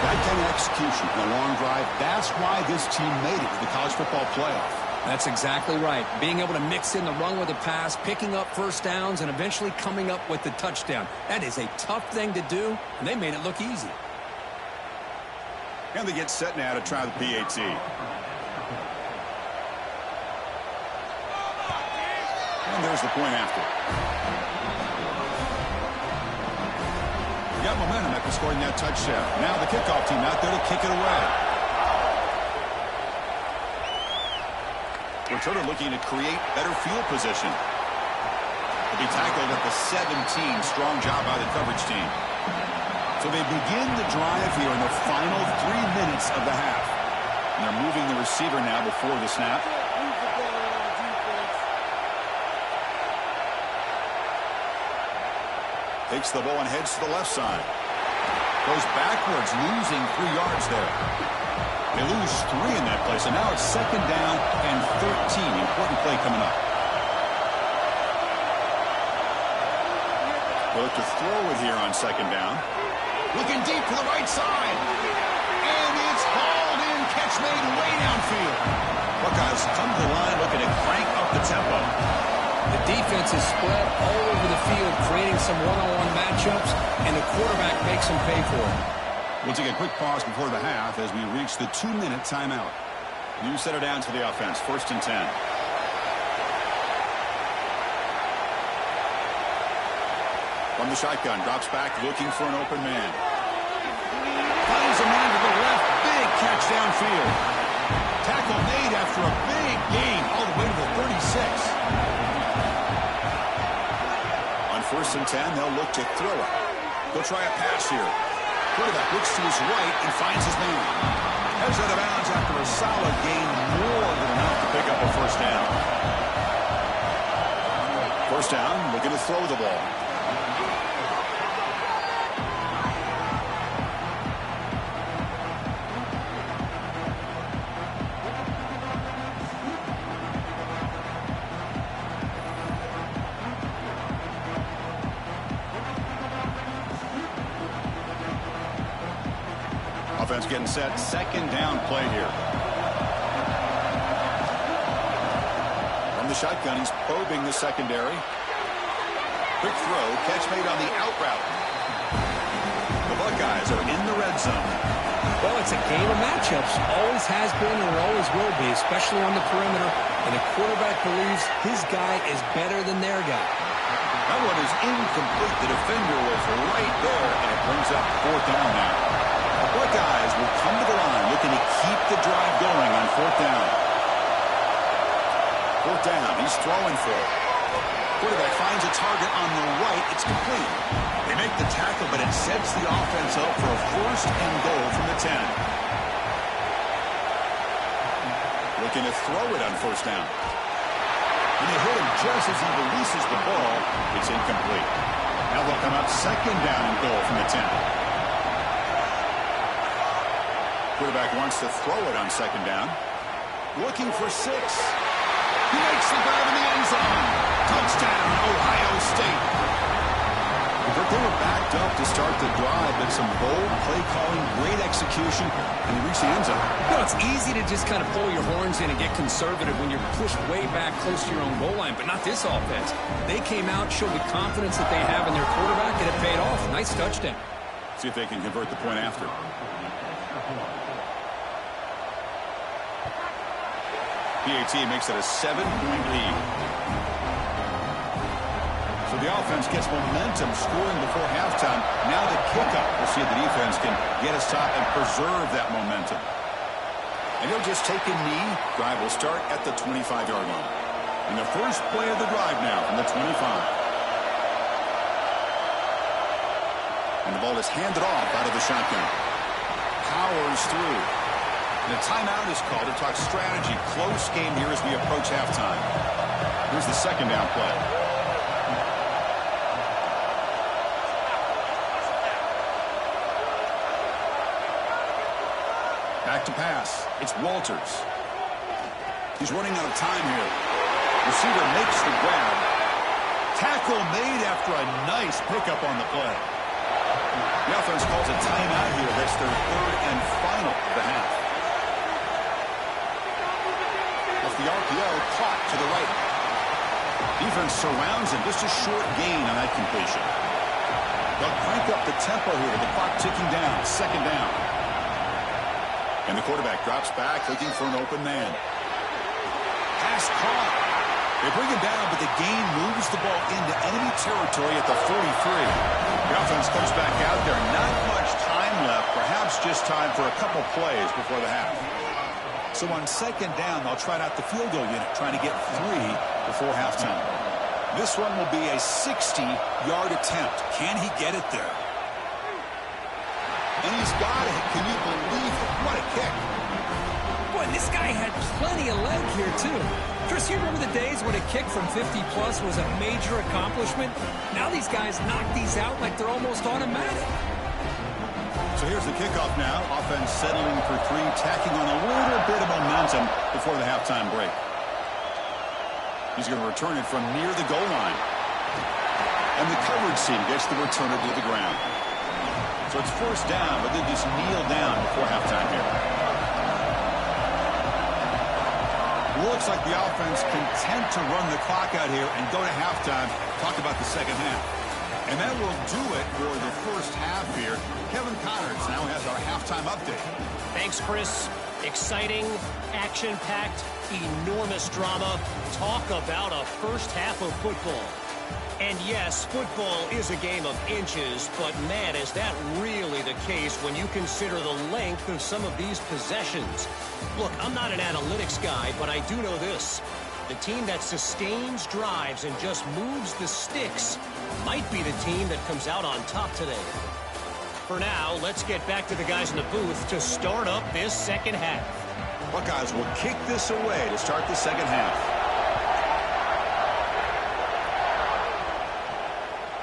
That kind of execution in a long drive, that's why this team made it to the college football playoff. That's exactly right. Being able to mix in the run with the pass, picking up 1st downs, and eventually coming up with the touchdown. That is a tough thing to do, and they made it look easy. And they get set now to try the PAT. And there's the point after. Got momentum after scoring that touchdown. Now the kickoff team out there to kick it away. Returner looking to create better field position. He tackled at the 17. Strong job by the coverage team. So they begin the drive here in the final 3 minutes of the half. And they're moving the receiver now before the snap. Takes the ball and heads to the left side. Goes backwards, losing 3 yards there. They lose 3 in that play, so now it's 2nd down and 13. Important play coming up. They look to throw it here on 2nd down. Looking deep to the right side. And it's hauled in. Catch made way downfield. Buckeyes come to the line looking to crank up the tempo. The defense is spread all over the field, creating some one-on-one matchups, and the quarterback makes them pay for it. We'll take a quick pause before the half as we reach the 2-minute timeout. New center down to the offense, 1st and 10. From the shotgun, drops back, looking for an open man. Finds a man to the left, big catch downfield. Tackle made after a big gain, all the way to the 36. On 1st and 10, they'll look to throw it. They'll try a pass here. Quarterback looks to his right and finds his man. Heads out of bounds after a solid gain, more than enough to pick up a 1st down. 1st down, looking to throw the ball. Offense getting set. 2nd down play here. From the shotgun, he's probing the secondary. Quick throw. Catch made on the out route. The Buckeyes are in the red zone. Well, it's a game of matchups. Always has been and always will be, especially on the perimeter. And the quarterback believes his guy is better than their guy. That one is incomplete. The defender was right there, and it brings up 4th down now. The Buckeyes will come to the line looking to keep the drive going on 4th down. 4th down, he's throwing for it. Quarterback finds a target on the right. It's complete. They make the tackle, but it sets the offense up for a 1st and goal from the 10. Looking to throw it on 1st down. And they hit him just as he releases the ball. It's incomplete. Now they'll come up 2nd down and goal from the 10. Quarterback wants to throw it on 2nd down. Looking for 6. He makes the grab in the end zone. Touchdown, Ohio State. They were backed up to start the drive, but some bold play calling, great execution, and they reach the end zone. You know, it's easy to just kind of pull your horns in and get conservative when you're pushed way back close to your own goal line, but not this offense. They came out, showed the confidence that they have in their quarterback, and it paid off. Nice touchdown. See if they can convert the point after. PAT makes it a 7-point lead. So the offense gets momentum scoring before halftime. Now the kickoff. We'll see if the defense can get us top and preserve that momentum. And he'll just take a knee. Drive will start at the 25-yard line. And the first play of the drive now from the 25. And the ball is handed off out of the shotgun. Powers through. And a timeout is called to talk strategy. Close game here as we approach halftime. Here's the 2nd down play. Back to pass. It's Walters. He's running out of time here. Receiver makes the grab. Tackle made after a nice pickup on the play. The offense calls a timeout here. That's their 3rd and final of the half. Off the RPO, caught to the right. Defense surrounds him. Just a short gain on that completion. They'll crank up the tempo here with the clock ticking down. 2nd down. And the quarterback drops back, looking for an open man. Pass caught. They bring him down, but the gain moves the ball into enemy territory at the 43. The offense comes back out there. Not much time left. Perhaps just time for a couple plays before the half. So on 2nd down, they'll try out the field goal unit, trying to get 3 before halftime. This one will be a 60-yard attempt. Can he get it there? And he's got it. Can you believe it? What a kick. Boy, this guy had plenty of leg here, too. Chris, you remember the days when a kick from 50-plus was a major accomplishment? Now these guys knock these out like they're almost automatic. So here's the kickoff now. Offense settling for 3, tacking on a little bit of momentum before the halftime break. He's going to return it from near the goal line. And the coverage team gets the returner to the ground. So it's first down, but they just kneel down before halftime here. Looks like the offense content to run the clock out here and go to halftime. Talk about the second half. And that will do it for the first half here. Kevin Connors now has our halftime update. Thanks, Chris. Exciting, action-packed, enormous drama. Talk about a first half of football. And yes, football is a game of inches, but man, is that really the case when you consider the length of some of these possessions. Look, I'm not an analytics guy, but I do know this. The team that sustains drives and just moves the sticks might be the team that comes out on top today. For now, let's get back to the guys in the booth to start up this second half. Buckeyes will kick this away to start the second half.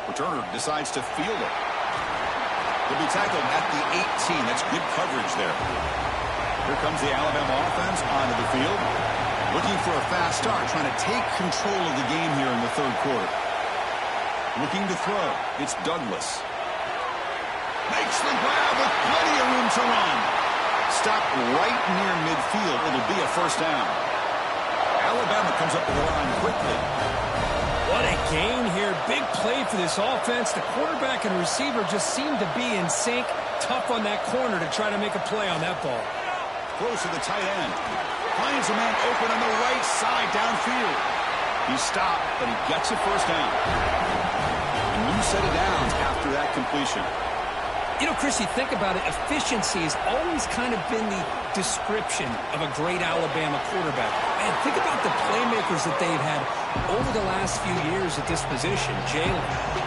Returner decides to field it. He'll be tackled at the 18. That's good coverage there. Here comes the Alabama offense onto the field. Looking for a fast start, trying to take control of the game here in the third quarter. Looking to throw. It's Douglas. Makes the grab with plenty of room to run. Stopped right near midfield. It'll be a first down. Alabama comes up to the line quickly. What a gain here. Big play for this offense. The quarterback and receiver just seem to be in sync. Tough on that corner to try to make a play on that ball. Close to the tight end. Finds a man open on the right side downfield. He stopped, but he gets a first down. A new set of downs after that completion. You know, Chris, you think about it, efficiency has always kind of been the description of a great Alabama quarterback. Man, think about the playmakers that they've had over the last few years at this position. Jalen,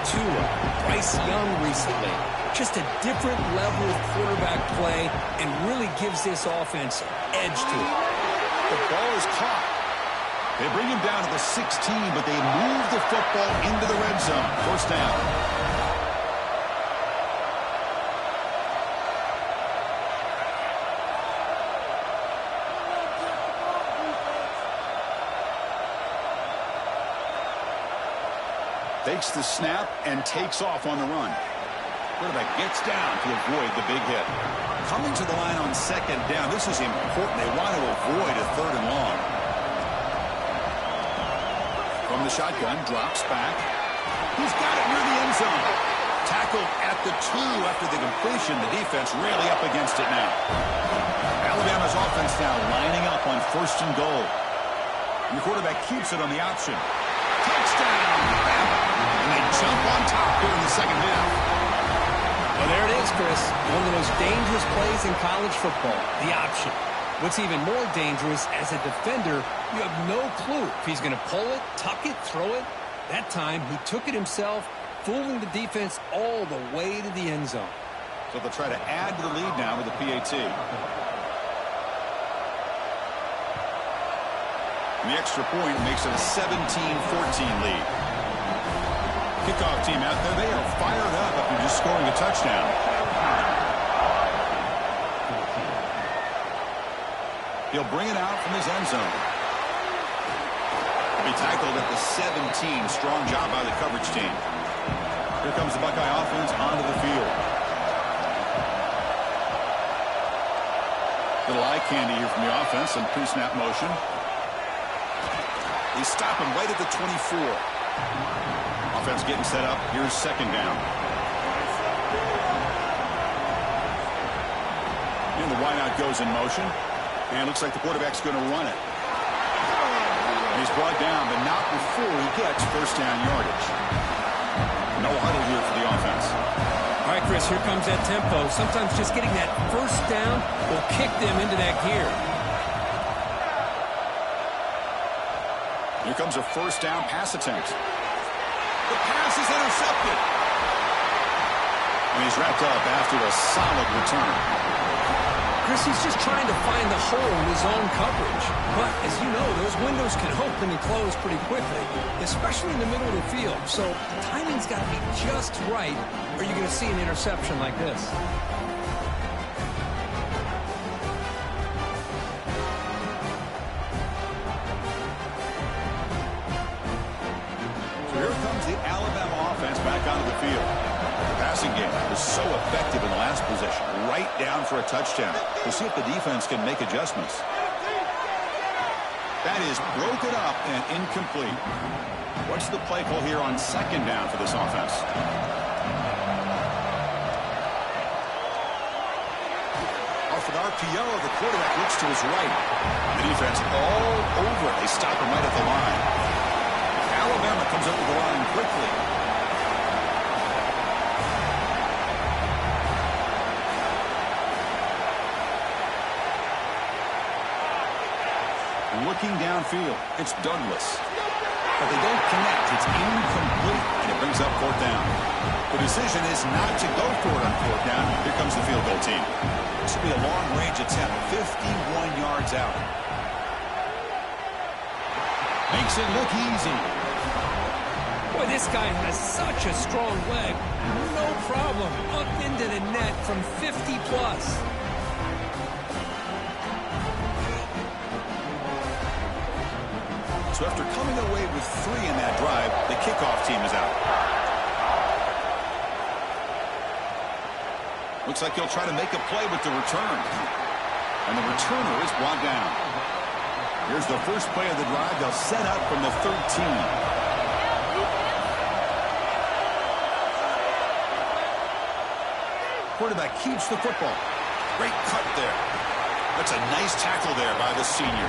Tua, Bryce Young recently. Just a different level of quarterback play and really gives this offense edge to it. The ball is caught. They bring him down to the 16, but they move the football into the red zone. First down. Takes the snap and takes off on the run. Quarterback gets down to avoid the big hit. Coming to the line on second down. This is important. They want to avoid a third and long. From the shotgun, drops back. He's got it near the end zone. Tackled at the 2 after the completion. The defense really up against it now. Alabama's offense now lining up on first and goal. And the quarterback keeps it on the option. Touchdown, Alabama. And they jump on top here in the second half. Well, there it is, Chris. One of the most dangerous plays in college football, the option. What's even more dangerous, as a defender, you have no clue if he's going to pull it, tuck it, throw it. That time, he took it himself, fooling the defense all the way to the end zone. So they'll try to add to the lead now with the PAT. And the extra point makes it a 17-14 lead. Kickoff team out there, they are fired up after just scoring a touchdown. He'll bring it out from his end zone. He'll be tackled at the 17. Strong job by the coverage team. Here comes the Buckeye offense onto the field. Little eye candy here from the offense and pre-snap motion. They stop him right at the 24. Offense getting set up. Here's second down. And the wideout goes in motion. And looks like the quarterback's going to run it. And he's brought down, but not before he gets first down yardage. No huddle here for the offense. All right, Chris, here comes that tempo. Sometimes just getting that first down will kick them into that gear. Here comes a first down pass attempt. The pass is intercepted. And he's wrapped up after a solid return. Chris, he's just trying to find the hole in his own coverage. But, as you know, those windows can open and close pretty quickly, especially in the middle of the field. So the timing's got to be just right, or you're going to see an interception like this. So here comes the Alabama offense back onto the field. The passing game was so effective in the last possession, right down for a touchdown. We'll see if the defense can make adjustments. That is broken up and incomplete. What's the play call here on second down for this offense? Off an RPO, the quarterback looks to his right. The defense all over it. They stop him right at the line. Alabama comes up to the line quickly. Looking downfield, it's Douglas. But they don't connect. It's incomplete, and it brings up fourth down. The decision is not to go for it on fourth down. Here comes the field goal team. This will be a long-range attempt, 51 yards out. Makes it look easy. Boy, this guy has such a strong leg. No problem. Up into the net from 50-plus. So after coming away with 3 in that drive, the kickoff team is out. Looks like he'll try to make a play with the return. And the returner is brought down. Here's the first play of the drive. They'll set up from the 13. Quarterback keeps the football. Great cut there. That's a nice tackle there by the senior.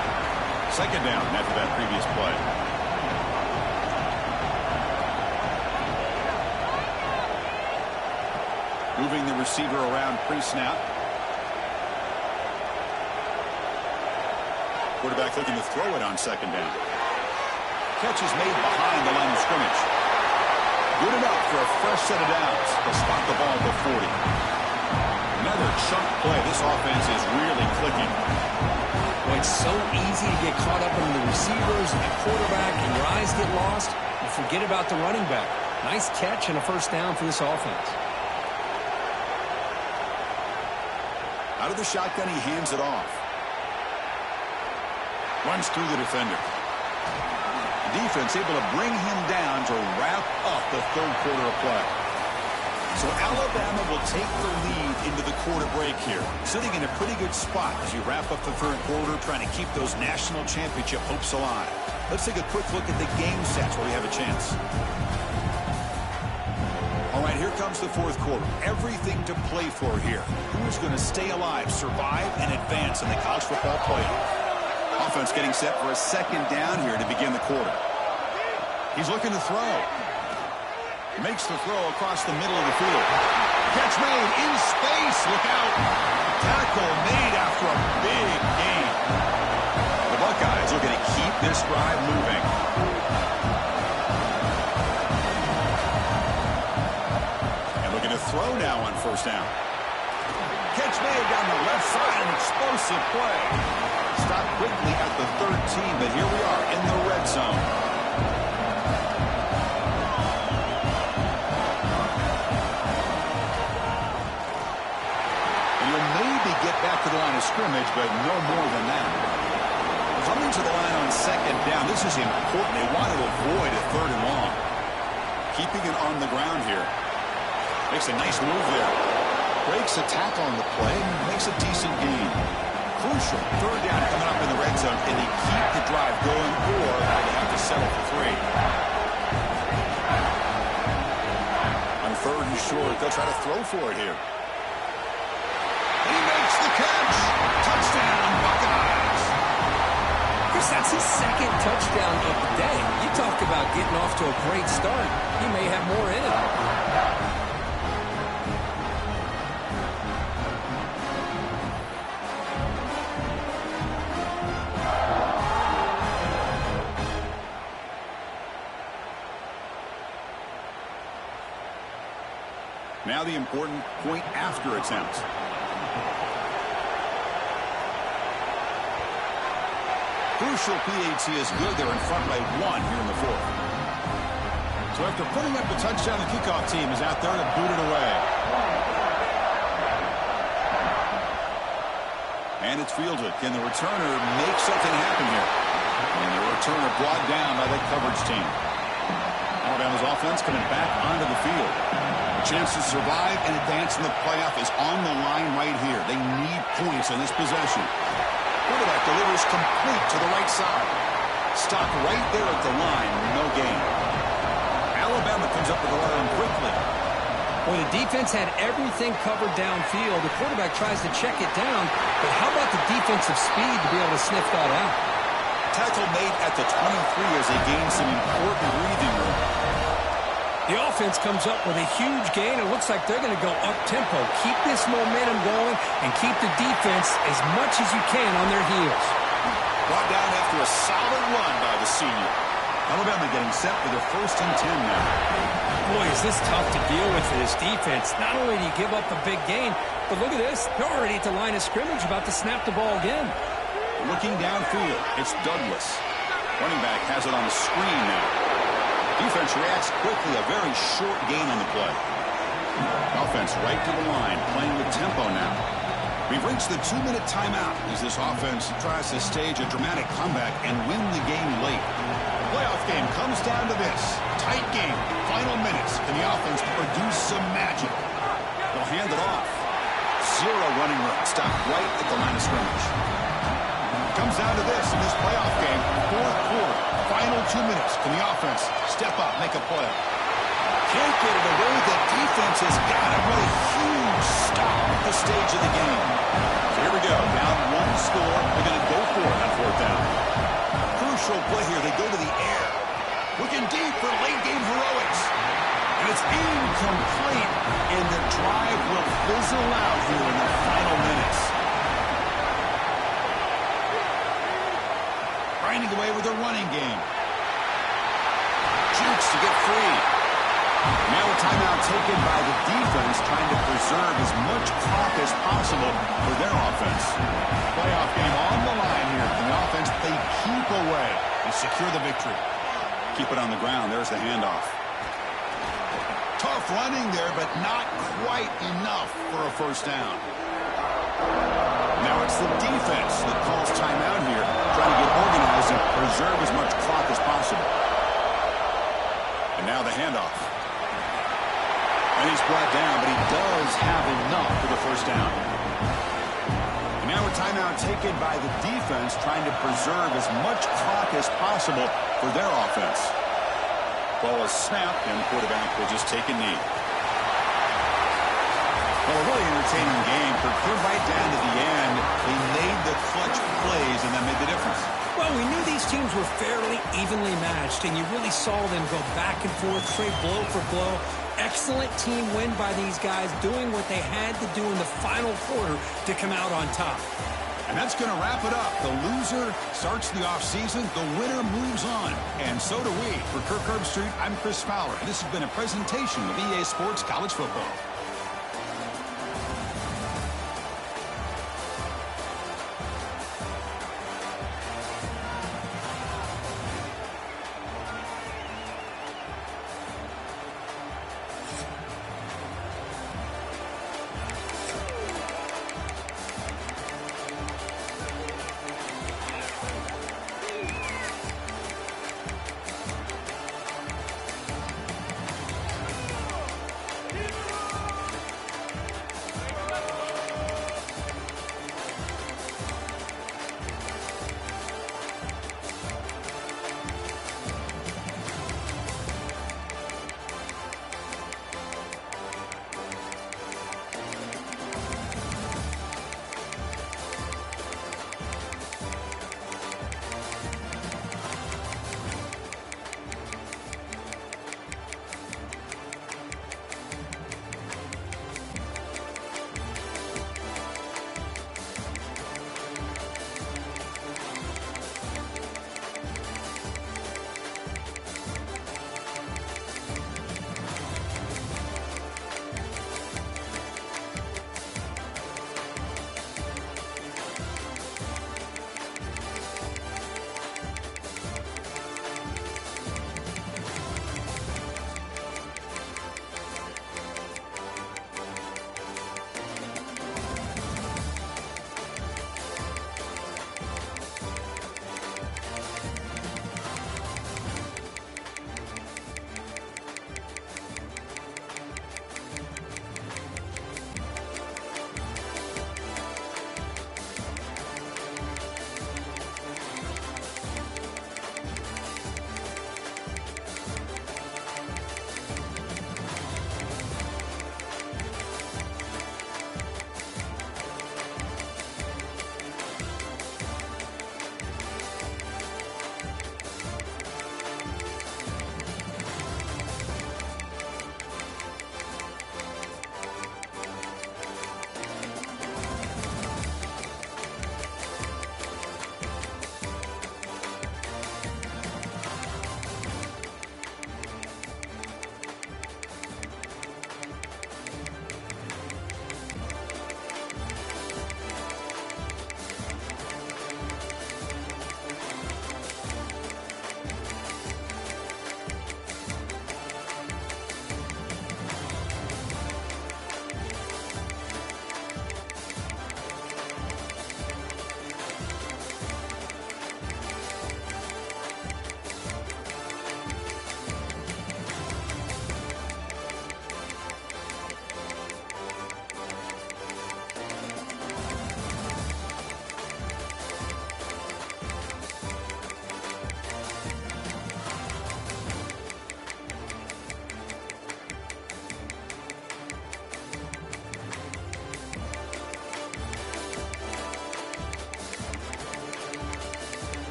Second down after that previous play. Moving the receiver around pre-snap. Quarterback looking to throw it on second down. Catch is made behind the line of scrimmage. Good enough for a fresh set of downs. They'll spot the ball at the 40. Another chunk play. This offense is really clicking. Well, it's so easy to get caught up in the receivers and the quarterback, and your eyes get lost. You forget about the running back. Nice catch and a first down for this offense. Out of the shotgun, he hands it off. Runs through the defender. The defense able to bring him down to wrap up the third quarter of play. So Alabama will take the lead into the quarter break here, sitting in a pretty good spot as you wrap up the third quarter, trying to keep those national championship hopes alive. Let's take a quick look at the game sets where we have a chance. All right, here comes the fourth quarter. Everything to play for here. Who's going to stay alive, survive, and advance in the college football playoff? Offense getting set for a second down here to begin the quarter. He's looking to throw. Makes the throw across the middle of the field. Catch made in space. Look out. Tackle made after a big gain. The Buckeyes looking to keep this drive moving. And looking to throw now on first down. Catch made down the left side. An explosive play. Stopped quickly at the 13, but here we are in the red zone. Back to the line of scrimmage, but no more than that. Coming to the line on second down, this is important. They want to avoid a third and long. Keeping it on the ground here. Makes a nice move there. Breaks a tackle on the play, makes a decent gain. Crucial third down coming up in the red zone. Can they keep the drive going, or will they have to settle for 3? On third and short, they'll try to throw for it here. He makes the catch. Touchdown, Buckeyes. Chris, that's his second touchdown of the day. You talk about getting off to a great start. He may have more in it. Now the important point after attempt. Crucial PAT is good. They're in front by 1 here in the 4th. So after putting up the touchdown, the kickoff team is out there to boot it away. And it's fielded. Can the returner make something happen here? And the returner brought down by that coverage team. Alabama's offense coming back onto the field. A chance to survive and advance in the playoff is on the line right here. They need points on this possession. Quarterback delivers complete to the right side. Stopped right there at the line. No gain. Alabama comes up with the run quickly. Well, the defense had everything covered downfield. The quarterback tries to check it down, but how about the defensive speed to be able to sniff that out? Tackle made at the 23 as they gain some important breathing room. The offense comes up with a huge gain. It looks like they're going to go up-tempo. Keep this momentum going and keep the defense as much as you can on their heels. Brought down after a solid run by the senior. Alabama getting set for their 1st and 10 now. Boy, is this tough to deal with for this defense. Not only do you give up a big gain, but look at this. They're already at the line of scrimmage about to snap the ball again. Looking downfield, it's Douglas. Running back has it on the screen now. Defense reacts quickly, a very short gain on the play. Offense right to the line, playing with tempo now. We've reached the 2-minute timeout as this offense tries to stage a dramatic comeback and win the game late. The playoff game comes down to this. Tight game, final minutes, and the offense produce some magic. They'll hand it off. 0 running room, stopped right at the line of scrimmage. Comes down to this in this playoff game, 4th quarter, final 2 minutes. Can the offense step up, make a play? Can't get it away. The defense has got a really huge stop at this stage of the game. So here we go, down 1 score. They're going to go for it on 4th down. Crucial play here. They go to the air. Looking deep for late game heroics. And it's incomplete, and the drive will fizzle out here in the final minutes. Grinding away with a running game. Jukes to get free. Now a timeout taken by the defense, trying to preserve as much clock as possible for their offense. Playoff game on the line here. And the offense, they keep away and secure the victory. Keep it on the ground. There's the handoff. Tough running there, but not quite enough for a 1st down. Now it's the defense that calls timeout here, trying to get organized and preserve as much clock as possible. And now the handoff. And he's brought down, but he does have enough for the 1st down. And now a timeout taken by the defense, trying to preserve as much clock as possible for their offense. Ball is snapped, and the quarterback will just take a knee. Well, a really entertaining game. They're right down to the end. They made the clutch plays, and that made the difference. Well, we knew these teams were fairly evenly matched, and you really saw them go back and forth, trade blow for blow. Excellent team win by these guys, doing what they had to do in the final quarter to come out on top. And that's going to wrap it up. The loser starts the offseason. The winner moves on. And so do we. For Kirk Herbstreit, I'm Chris Fowler. This has been a presentation of EA Sports College Football.